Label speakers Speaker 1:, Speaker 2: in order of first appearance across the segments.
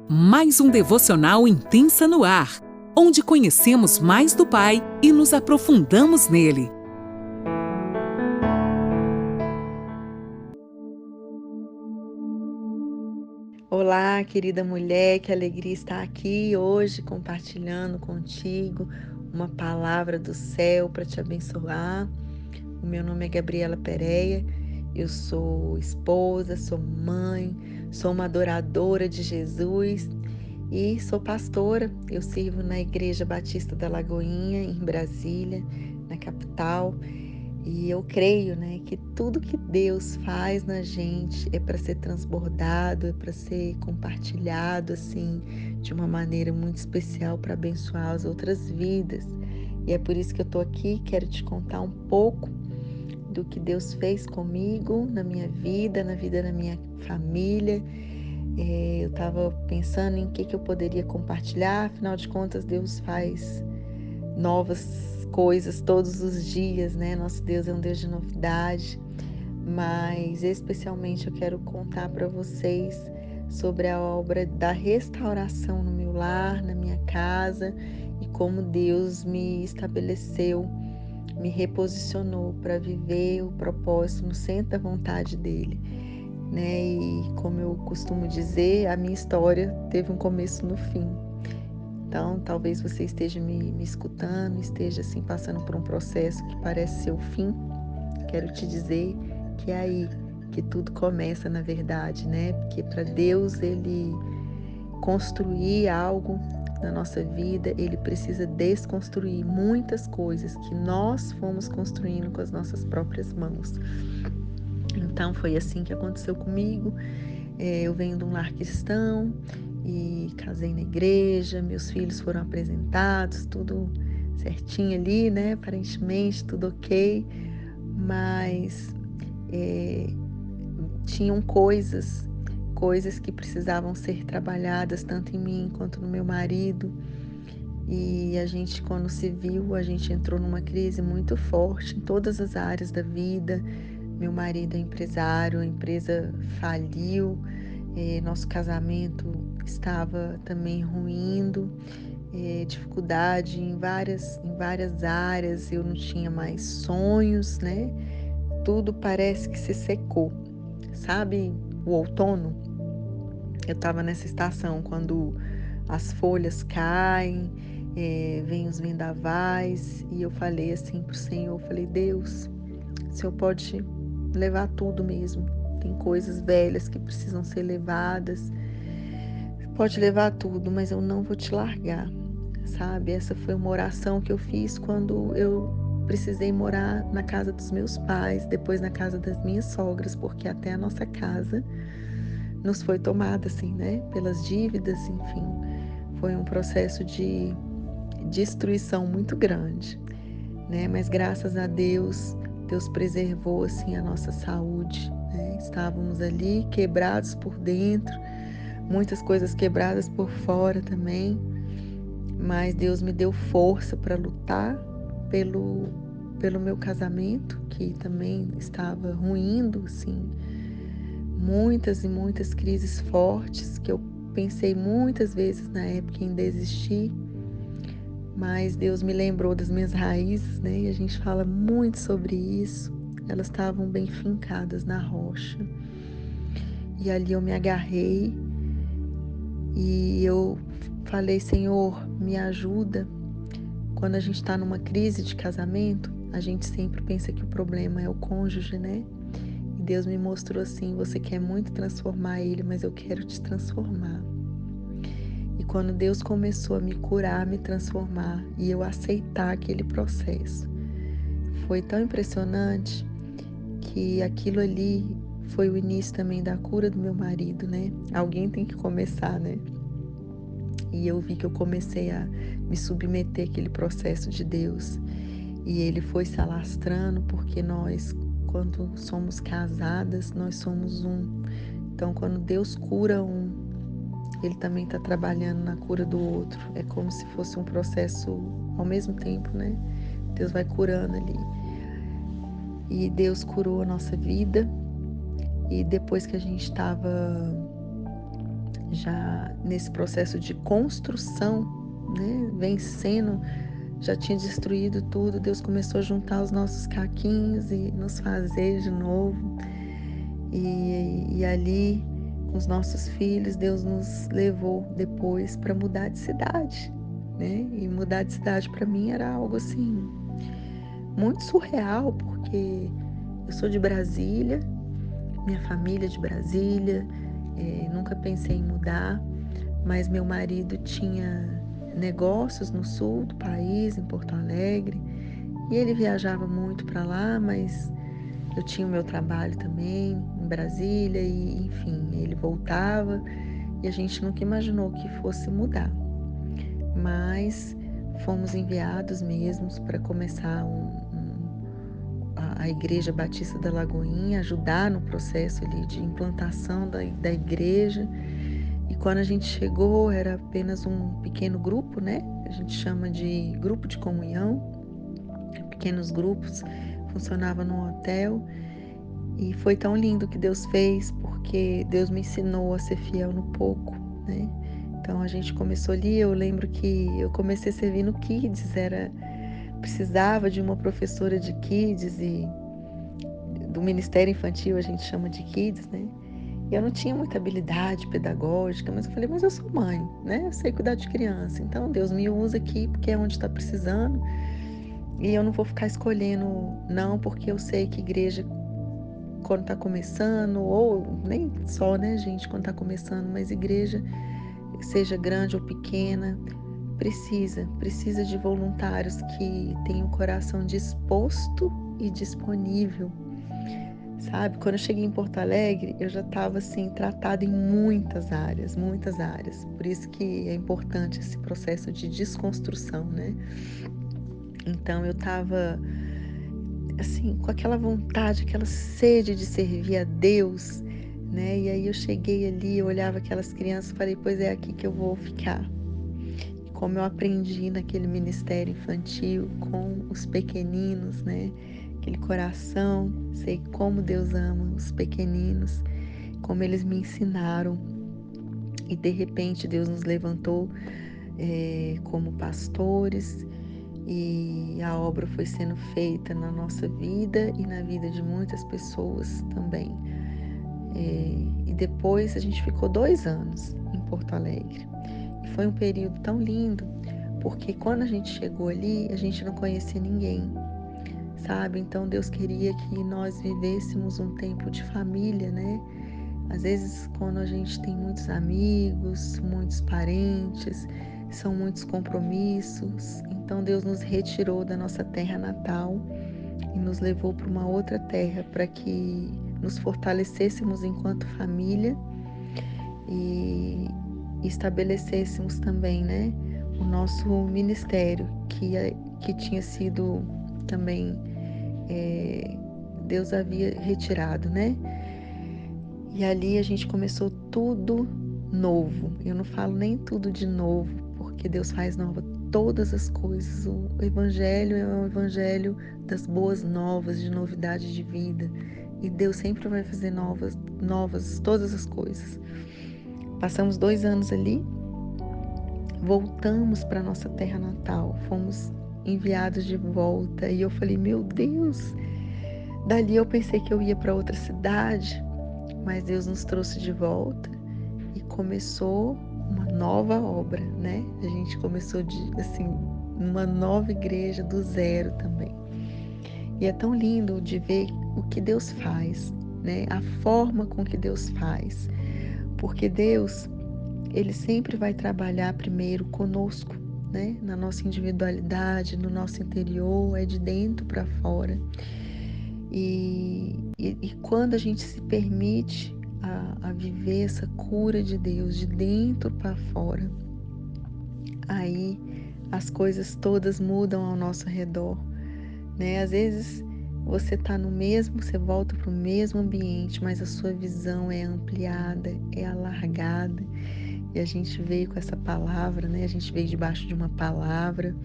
Speaker 1: Mais um devocional Intensa no Ar, onde conhecemos mais do Pai e nos aprofundamos nele.
Speaker 2: Olá, querida mulher, que alegria estar aqui hoje compartilhando contigo uma palavra do céu para te abençoar. O meu nome é Gabriela Pereira, eu sou esposa, sou mãe, sou uma adoradora de Jesus e sou pastora. Eu sirvo na Igreja Batista da Lagoinha, em Brasília, na capital. E eu creio, que tudo que Deus faz na gente é para ser transbordado, é para ser compartilhado, assim, de uma maneira muito especial para abençoar as outras vidas. E é por isso que eu estou aqui, quero te contar um pouco do que Deus fez comigo, na minha vida, na vida da minha família. Eu estava pensando em que eu poderia compartilhar, afinal de contas, Deus faz novas coisas todos os dias, né? Nosso Deus é um Deus de novidade, mas especialmente eu quero contar para vocês sobre a obra da restauração no meu lar, na minha casa, e como Deus me estabeleceu, me reposicionou para viver o propósito no centro da vontade dele, né? E como eu costumo dizer, a minha história teve um começo no fim. Então, talvez você esteja me escutando, esteja assim passando por um processo que parece ser o fim. Quero te dizer que é aí que tudo começa, na verdade, né? Porque para Deus, Ele construir algo na nossa vida, Ele precisa desconstruir muitas coisas que nós fomos construindo com as nossas próprias mãos. Então, foi assim que aconteceu comigo. Eu venho de um lar cristão e casei na igreja, meus filhos foram apresentados, tudo certinho ali, né? Aparentemente tudo ok, mas tinham coisas que precisavam ser trabalhadas tanto em mim quanto no meu marido. E a gente, quando se viu, a gente entrou numa crise muito forte em todas as áreas da vida. Meu marido é empresário, a empresa faliu, nosso casamento estava também ruindo, dificuldade em várias áreas, eu não tinha mais sonhos, né? Tudo parece que se secou. Sabe o outono? Eu estava nessa estação, quando as folhas caem, vem os vendavais, e eu falei assim pro Senhor, falei, Deus, o Senhor pode levar tudo mesmo. Tem coisas velhas que precisam ser levadas. Pode levar tudo, mas eu não vou te largar, sabe? Essa foi uma oração que eu fiz quando eu precisei morar na casa dos meus pais, depois na casa das minhas sogras, porque até a nossa casa nos foi tomada, assim, né? Pelas dívidas, enfim. Foi um processo de destruição muito grande, né? Mas graças a Deus, Deus preservou, assim, a nossa saúde, né? Estávamos ali quebrados por dentro, muitas coisas quebradas por fora também, mas Deus me deu força para lutar pelo meu casamento, que também estava ruindo, assim, muitas e muitas crises fortes, que eu pensei muitas vezes na época em desistir, mas Deus me lembrou das minhas raízes, né? E a gente fala muito sobre isso. Elas estavam bem fincadas na rocha. E ali eu me agarrei e eu falei, Senhor, me ajuda. Quando a gente está numa crise de casamento, a gente sempre pensa que o problema é o cônjuge, né? E Deus me mostrou assim, você quer muito transformar ele, mas eu quero te transformar. E quando Deus começou a me curar, a me transformar, e eu aceitar aquele processo, foi tão impressionante que aquilo ali foi o início também da cura do meu marido, né? Alguém tem que começar, né? E eu vi que eu comecei a me submeter àquele processo de Deus. E ele foi se alastrando, porque nós, quando somos casadas, nós somos um. Então, quando Deus cura um, Ele também está trabalhando na cura do outro. É como se fosse um processo ao mesmo tempo, né? Deus vai curando ali. E Deus curou a nossa vida. E depois que a gente estava já nesse processo de construção, né, vencendo, já tinha destruído tudo. Deus começou a juntar os nossos caquinhos e nos fazer de novo. E ali, com os nossos filhos, Deus nos levou depois para mudar de cidade, né? E mudar de cidade para mim era algo assim muito surreal, porque eu sou de Brasília, minha família é de Brasília, nunca pensei em mudar, mas meu marido tinha negócios no sul do país, em Porto Alegre, e ele viajava muito para lá, mas eu tinha o meu trabalho também em Brasília e, enfim, ele voltava e a gente nunca imaginou que fosse mudar. Mas fomos enviados mesmos para começar a Igreja Batista da Lagoinha, ajudar no processo ali de implantação da igreja. E quando a gente chegou, era apenas um pequeno grupo, né? A gente chama de grupo de comunhão, pequenos grupos, funcionava num hotel. E foi tão lindo que Deus fez, porque Deus me ensinou a ser fiel no pouco, né? Então a gente começou ali, eu lembro que eu comecei a servir no Kids, precisava de uma professora de Kids e do Ministério Infantil a gente chama de Kids, né? E eu não tinha muita habilidade pedagógica, mas eu falei, mas eu sou mãe, né? Eu sei cuidar de criança, então Deus me usa aqui porque é onde está precisando e eu não vou ficar escolhendo não, porque eu sei que igreja quando está começando, ou nem só, né, gente, quando está começando, mas igreja, seja grande ou pequena, precisa de voluntários que tenham o coração disposto e disponível, sabe? Quando eu cheguei em Porto Alegre, eu já estava assim, tratada em muitas áreas, muitas áreas. Por isso que é importante esse processo de desconstrução, né? Então eu estava assim, com aquela vontade, aquela sede de servir a Deus, né? E aí eu cheguei ali, eu olhava aquelas crianças e falei, pois é aqui que eu vou ficar. Como eu aprendi naquele ministério infantil com os pequeninos, né? Aquele coração, sei como Deus ama os pequeninos, como eles me ensinaram. E de repente Deus nos levantou como pastores, e a obra foi sendo feita na nossa vida e na vida de muitas pessoas também. E depois a gente ficou 2 anos em Porto Alegre. E foi um período tão lindo, porque quando a gente chegou ali, a gente não conhecia ninguém, sabe? Então Deus queria que nós vivêssemos um tempo de família, né? Às vezes, quando a gente tem muitos amigos, muitos parentes, são muitos compromissos. Então, Deus nos retirou da nossa terra natal e nos levou para uma outra terra para que nos fortalecêssemos enquanto família e estabelecêssemos também, né, o nosso ministério que tinha sido também Deus havia retirado, né? E ali a gente começou tudo novo. Eu não falo nem tudo de novo, porque Deus faz nova todas as coisas. O Evangelho é um Evangelho das boas novas, de novidade de vida. E Deus sempre vai fazer novas todas as coisas. Passamos 2 anos ali, voltamos para nossa terra natal, fomos enviados de volta. E eu falei, meu Deus! Dali eu pensei que eu ia para outra cidade, mas Deus nos trouxe de volta e começou uma nova obra, né? A gente começou uma nova igreja do zero também. E é tão lindo de ver o que Deus faz, né? A forma com que Deus faz. Porque Deus, Ele sempre vai trabalhar primeiro conosco, né? Na nossa individualidade, no nosso interior, é de dentro para fora. E quando a gente se permite a viver essa cura de Deus de dentro para fora, aí as coisas todas mudam ao nosso redor, né? Às vezes você você volta para o mesmo ambiente, mas a sua visão é ampliada, é alargada. E a gente veio com essa palavra, né? A gente veio debaixo de uma palavra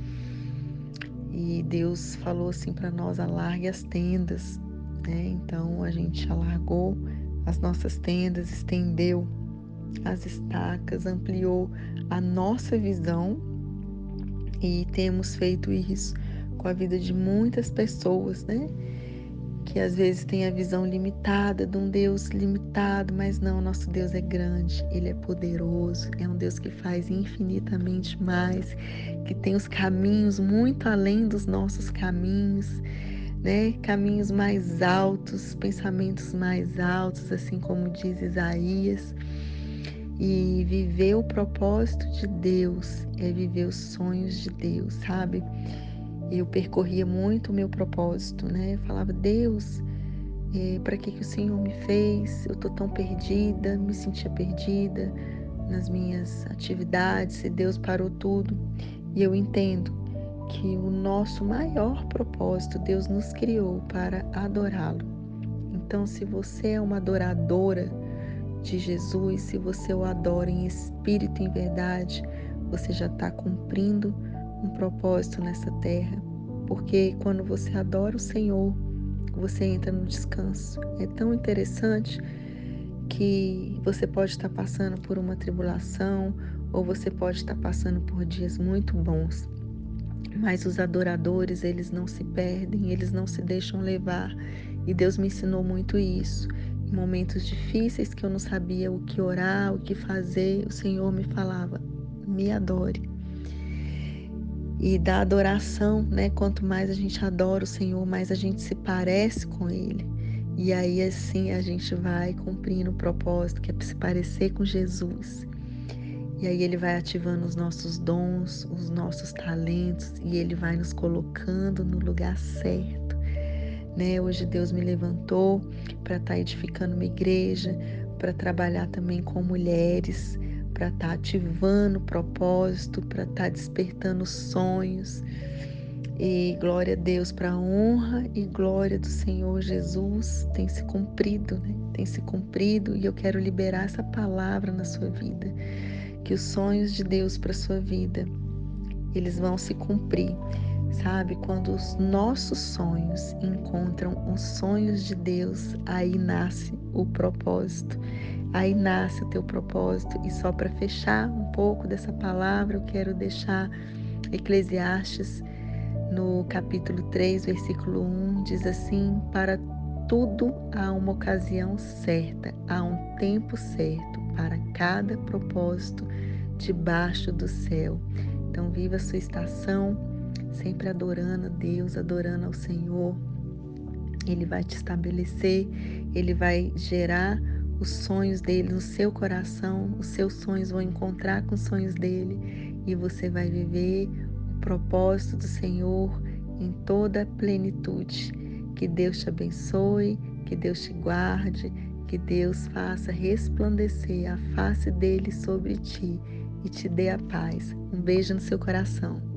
Speaker 2: e Deus falou assim para nós: alargue as tendas, né? Então a gente alargou as nossas tendas, estendeu as estacas, ampliou a nossa visão, e temos feito isso com a vida de muitas pessoas, né? Que às vezes tem a visão limitada de um Deus limitado, mas não, nosso Deus é grande, Ele é poderoso, é um Deus que faz infinitamente mais, que tem os caminhos muito além dos nossos caminhos, né? Caminhos mais altos, pensamentos mais altos, assim como diz Isaías. E viver o propósito de Deus é viver os sonhos de Deus, sabe? Eu percorria muito o meu propósito, né? Eu falava, Deus, para que o Senhor me fez? Eu estou tão perdida, me sentia perdida nas minhas atividades, e Deus parou tudo. E eu entendo que o nosso maior propósito, Deus nos criou para adorá-lo. Então, se você é uma adoradora de Jesus, se você o adora em espírito e em verdade, você já está cumprindo um propósito nessa terra. Porque quando você adora o Senhor, você entra no descanso. É tão interessante que você pode estar passando por uma tribulação, ou você pode estar passando por dias muito bons. Mas os adoradores, eles não se perdem, eles não se deixam levar. E Deus me ensinou muito isso. Em momentos difíceis que eu não sabia o que orar, o que fazer, o Senhor me falava, me adore. E da adoração, né? Quanto mais a gente adora o Senhor, mais a gente se parece com Ele. E aí assim a gente vai cumprindo o propósito, que é se parecer com Jesus. E aí Ele vai ativando os nossos dons, os nossos talentos, e Ele vai nos colocando no lugar certo, né? Hoje Deus me levantou para estar edificando uma igreja, para trabalhar também com mulheres, para estar ativando o propósito, para estar despertando sonhos. E glória a Deus, para a honra e glória do Senhor Jesus tem se cumprido, né? Tem se cumprido, e eu quero liberar essa palavra na sua vida, que os sonhos de Deus para a sua vida, eles vão se cumprir, sabe? Quando os nossos sonhos encontram os sonhos de Deus, aí nasce o propósito, aí nasce o teu propósito. E só para fechar um pouco dessa palavra, eu quero deixar Eclesiastes, no capítulo 3, versículo 1, diz assim: para tudo há uma ocasião certa, há um tempo certo para cada propósito debaixo do céu. Então, viva a sua estação, sempre adorando a Deus, adorando ao Senhor. Ele vai te estabelecer, Ele vai gerar os sonhos dele no seu coração, os seus sonhos vão encontrar com os sonhos dele, e você vai viver o propósito do Senhor em toda a plenitude. Que Deus te abençoe, que Deus te guarde, que Deus faça resplandecer a face dele sobre ti e te dê a paz. Um beijo no seu coração.